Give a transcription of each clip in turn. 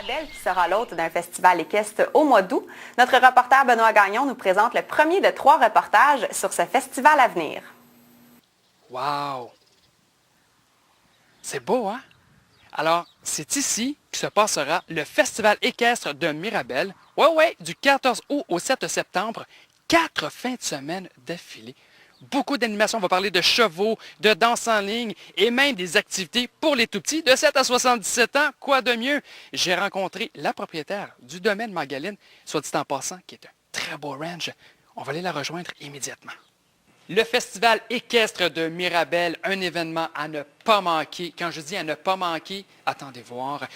Mirabel qui sera l'hôte d'un festival équestre au mois d'août. Notre reporter Benoît Gagnon nous présente le premier de 3 reportages sur ce festival à venir. Wow! C'est beau, hein? Alors, c'est ici que se passera le Festival équestre de Mirabel. Ouais, du 14 août au 7 septembre, 4 fins de semaine d'affilée. Beaucoup d'animations, on va parler de chevaux, de danse en ligne et même des activités pour les tout-petits de 7 à 77 ans. Quoi de mieux? J'ai rencontré la propriétaire du domaine Magaline, soit dit en passant, qui est un très beau ranch. On va aller la rejoindre immédiatement. Le Festival équestre de Mirabel, un événement à ne pas manquer. Quand je dis à ne pas manquer, attendez voir.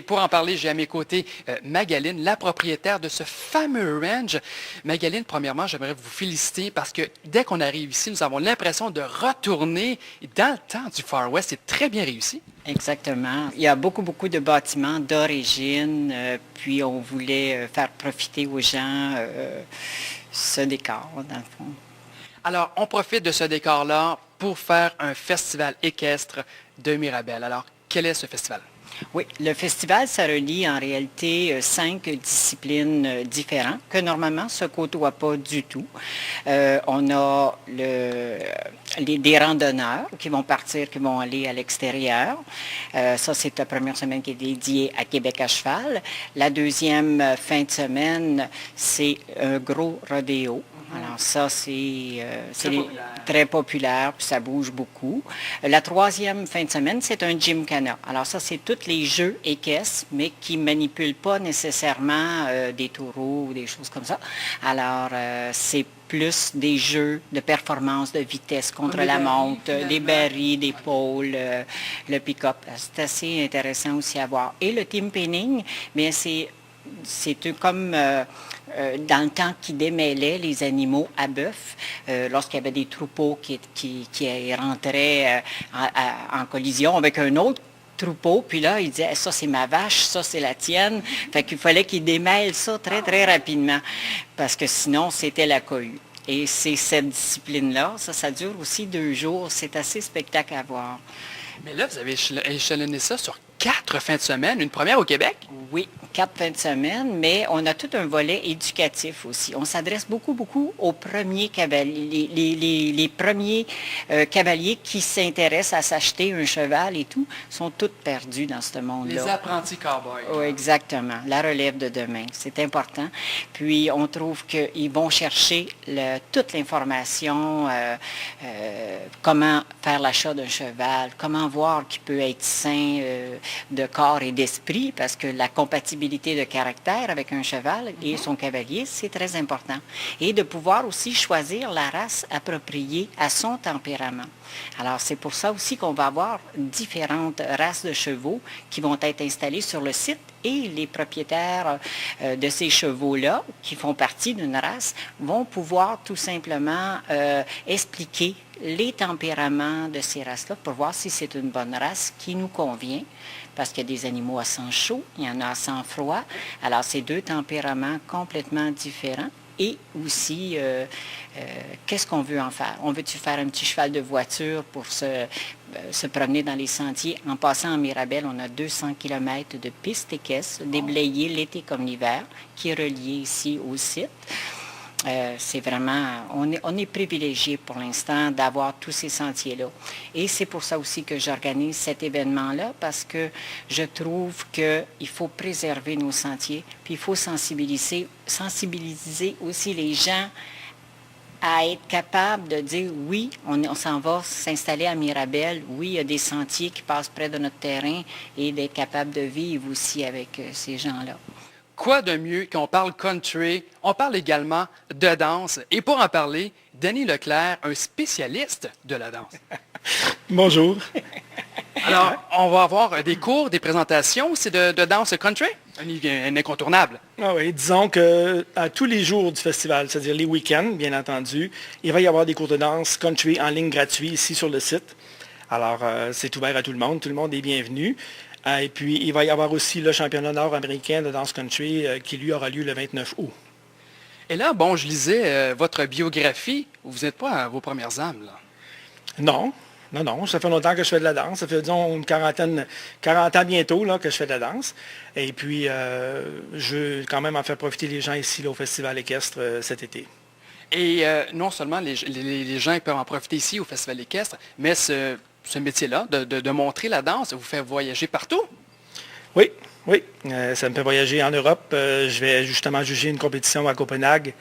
Pour en parler, j'ai à mes côtés Magaline, la propriétaire de ce fameux ranch. Magaline, premièrement, j'aimerais vous féliciter parce que dès qu'on arrive ici, nous avons l'impression de retourner dans le temps du Far West. C'est très bien réussi. Exactement. Il y a beaucoup de bâtiments d'origine, puis on voulait faire profiter aux gens ce décor, dans le fond. Alors, on profite de ce décor-là pour faire un festival équestre de Mirabel. Alors, quel est ce festival? Oui, le festival, ça relie en réalité 5 disciplines différentes que normalement ne se côtoient pas du tout. On a des randonneurs qui vont partir, qui vont aller à l'extérieur. Ça, c'est la première semaine qui est dédiée à Québec à cheval. La deuxième fin de semaine, c'est un gros rodéo. Alors ça, c'est très populaire, puis ça bouge beaucoup. La troisième fin de semaine, c'est un gymkhana. Alors ça, c'est tous les jeux équestres, mais qui ne manipulent pas nécessairement des taureaux ou des choses comme ça. Alors, c'est plus des jeux de performance, de vitesse contre la montre, des barils, des pôles, le pick-up. C'est assez intéressant aussi à voir. Et le team penning, mais c'est comme dans le temps qui démêlait les animaux à bœuf, lorsqu'il y avait des troupeaux qui rentraient en collision avec un autre troupeau, puis là, il disait, ça c'est ma vache, ça c'est la tienne. Fait qu'il fallait qu'il démêle ça très rapidement, parce que sinon, c'était la cohue. Et c'est cette discipline-là, ça dure aussi 2 jours, c'est assez spectacle à voir. Mais là, vous avez échelonné ça sur 4 fins de semaine, une première au Québec? Oui, 4 fins de semaine, mais on a tout un volet éducatif aussi. On s'adresse beaucoup aux premiers cavaliers, les premiers cavaliers qui s'intéressent à s'acheter un cheval et tout, sont tous perdus dans ce monde-là. Les apprentis cowboys. Oui, exactement. La relève de demain, c'est important. Puis on trouve qu'ils vont chercher toute l'information, comment faire l'achat d'un cheval, comment voir qu'il peut être sain de corps et d'esprit, parce que la compatibilité de caractère avec un cheval et son cavalier, c'est très important. Et de pouvoir aussi choisir la race appropriée à son tempérament. Alors, c'est pour ça aussi qu'on va avoir différentes races de chevaux qui vont être installées sur le site et les propriétaires de ces chevaux-là, qui font partie d'une race, vont pouvoir tout simplement expliquer les tempéraments de ces races-là pour voir si c'est une bonne race qui nous convient. Parce qu'il y a des animaux à sang chaud, il y en a à sang froid. Alors, c'est 2 tempéraments complètement différents. Et aussi, qu'est-ce qu'on veut en faire? On veut-tu faire un petit cheval de voiture pour se promener dans les sentiers? En passant en Mirabel, on a 200 km de pistes équestres déblayées l'été comme l'hiver, qui est relié ici au site. C'est vraiment, on est privilégié pour l'instant d'avoir tous ces sentiers-là. Et c'est pour ça aussi que j'organise cet événement-là, parce que je trouve qu'il faut préserver nos sentiers, puis il faut sensibiliser aussi les gens à être capable de dire oui, on s'en va s'installer à Mirabel, oui, il y a des sentiers qui passent près de notre terrain, et d'être capable de vivre aussi avec ces gens-là. Quoi de mieux qu'on parle country, on parle également de danse. Et pour en parler, Denis Leclerc, un spécialiste de la danse. Bonjour. Alors, on va avoir des cours, des présentations aussi de danse country, un incontournable. Ah oui, disons qu'à tous les jours du festival, c'est-à-dire les week-ends, bien entendu, il va y avoir des cours de danse country en ligne gratuits ici sur le site. Alors, c'est ouvert à tout le monde est bienvenu. Et puis, il va y avoir aussi le championnat nord-américain de danse country qui, lui, aura lieu le 29 août. Et là, bon, je lisais votre biographie. Vous n'êtes pas à vos premières âmes, là. Non. Non, non, ça fait longtemps que je fais de la danse. Ça fait, disons, 40 ans bientôt là, que je fais de la danse. Et puis, je veux quand même en faire profiter les gens ici là, au Festival équestre cet été. Et non seulement les gens peuvent en profiter ici au Festival équestre, mais ce métier-là, de montrer la danse, vous fait voyager partout. Oui, oui. Ça me fait voyager en Europe. Je vais justement juger une compétition à Copenhague,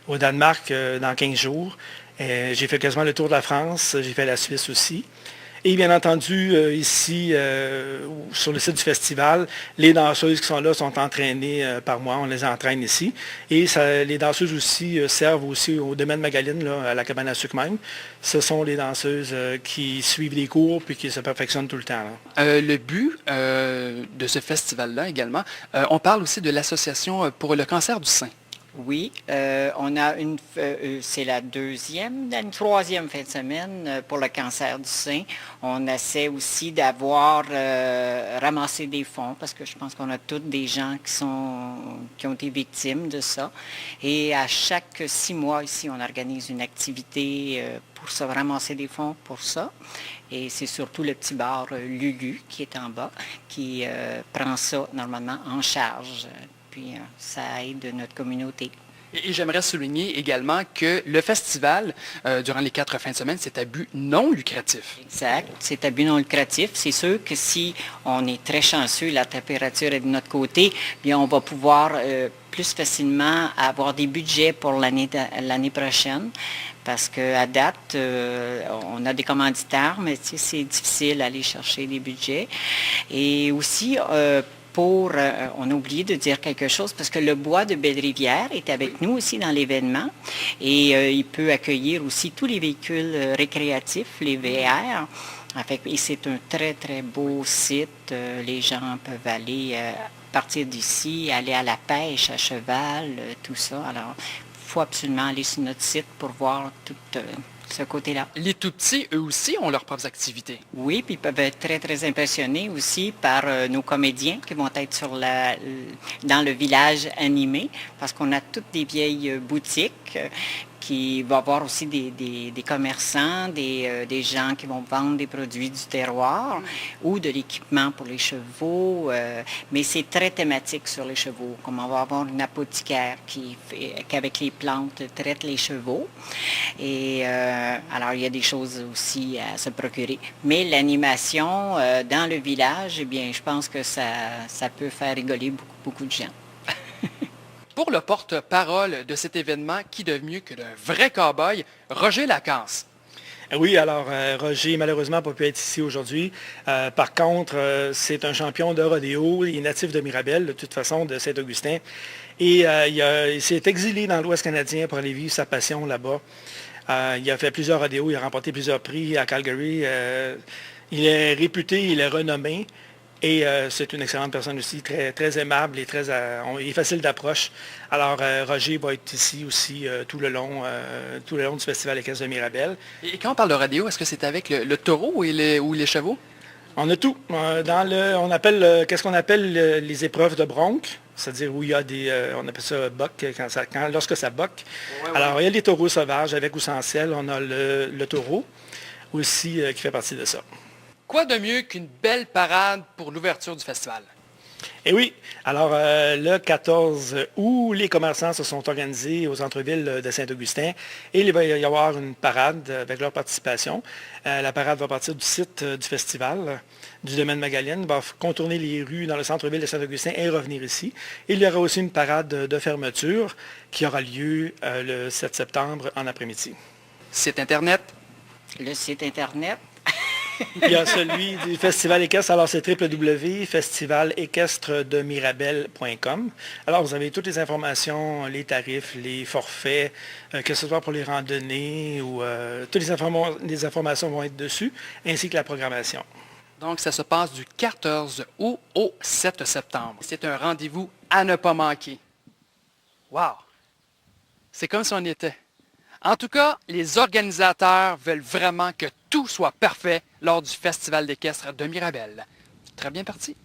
au Danemark, dans 15 jours. J'ai fait quasiment le tour de la France. J'ai fait la Suisse aussi. Et bien entendu, ici, sur le site du festival, les danseuses qui sont là sont entraînées par moi. On les entraîne ici. Et les danseuses aussi servent aussi au domaine Magaline, là, à la cabane à sucre même. Ce sont les danseuses qui suivent des cours puis qui se perfectionnent tout le temps, là. Le but de ce festival-là également, on parle aussi de l'Association pour le cancer du sein. Oui, on a c'est la troisième fin de semaine pour le cancer du sein. On essaie aussi d'avoir ramassé des fonds parce que je pense qu'on a tous des gens qui ont été victimes de ça. Et à chaque 6 mois ici, on organise une activité pour ça, ramasser des fonds pour ça. Et c'est surtout le petit bar Lulu qui est en bas qui prend ça normalement en charge. Puis ça aide notre communauté. Et j'aimerais souligner également que le festival, durant les 4 fins de semaine, c'est à but non lucratif. Exact, c'est à but non lucratif. C'est sûr que si on est très chanceux, la température est de notre côté, bien on va pouvoir plus facilement avoir des budgets pour l'année prochaine. Parce qu'à date, on a des commanditaires, mais c'est difficile d'aller chercher des budgets. Et aussi, on a oublié de dire quelque chose parce que le bois de Belle-Rivière est avec nous aussi dans l'événement et il peut accueillir aussi tous les véhicules récréatifs, les VR. Et c'est un très, très beau site. Les gens peuvent aller partir d'ici, aller à la pêche à cheval, tout ça. Alors, il faut absolument aller sur notre site pour voir tout ce côté-là. Les tout-petits, eux aussi, ont leurs propres activités. Oui, puis ils peuvent être très, très impressionnés aussi par nos comédiens qui vont être dans le village animé, parce qu'on a toutes des vieilles boutiques qui vont avoir aussi des commerçants, des gens qui vont vendre des produits du terroir ou de l'équipement pour les chevaux. Mais c'est très thématique sur les chevaux. Comme on va avoir une apothicaire qui avec les plantes, traite les chevaux. Et alors, il y a des choses aussi à se procurer. Mais l'animation dans le village, eh bien, je pense que ça peut faire rigoler beaucoup, beaucoup de gens. Pour le porte-parole de cet événement, qui de mieux que le vrai cow-boy, Roger Lacasse? Oui, alors Roger, malheureusement, n'a pas pu être ici aujourd'hui. Par contre, c'est un champion de rodéo. Il est natif de Mirabel, de toute façon, de Saint-Augustin. Et il s'est exilé dans l'Ouest canadien pour aller vivre sa passion là-bas. Il a fait plusieurs rodéos, il a remporté plusieurs prix à Calgary. Il est réputé, il est renommé. Et c'est une excellente personne aussi, très, très aimable et il est facile d'approche. Alors, Roger va être ici aussi tout le long du Festival équestre de Mirabel. Et quand on parle de rodéo, est-ce que c'est avec le taureau ou les chevaux? On a tout. On appelle, qu'est-ce qu'on appelle les épreuves de bronque, c'est-à-dire où il y a on appelle ça boc, lorsque ça boque. Ouais. Alors, il y a les taureaux sauvages avec ou sans selle. On a le taureau aussi qui fait partie de ça. Quoi de mieux qu'une belle parade pour l'ouverture du festival? Eh oui, alors le 14 août, les commerçants se sont organisés au centre-ville de Saint-Augustin et il va y avoir une parade avec leur participation. La parade va partir du site du festival, du domaine Magaline, va contourner les rues dans le centre-ville de Saint-Augustin et revenir ici. Il y aura aussi une parade de fermeture qui aura lieu le 7 septembre en après-midi. Site Internet? Le site Internet. Il y a celui du Festival équestre, alors c'est www.festivalequestredemirabel.com. Alors vous avez toutes les informations, les tarifs, les forfaits, que ce soit pour les randonnées ou toutes les informations vont être dessus, ainsi que la programmation. Donc ça se passe du 14 août au 7 septembre. C'est un rendez-vous à ne pas manquer. Wow! C'est comme si on y était. En tout cas, les organisateurs veulent vraiment que tout soit parfait lors du Festival d'équestre de Mirabel. Très bien parti.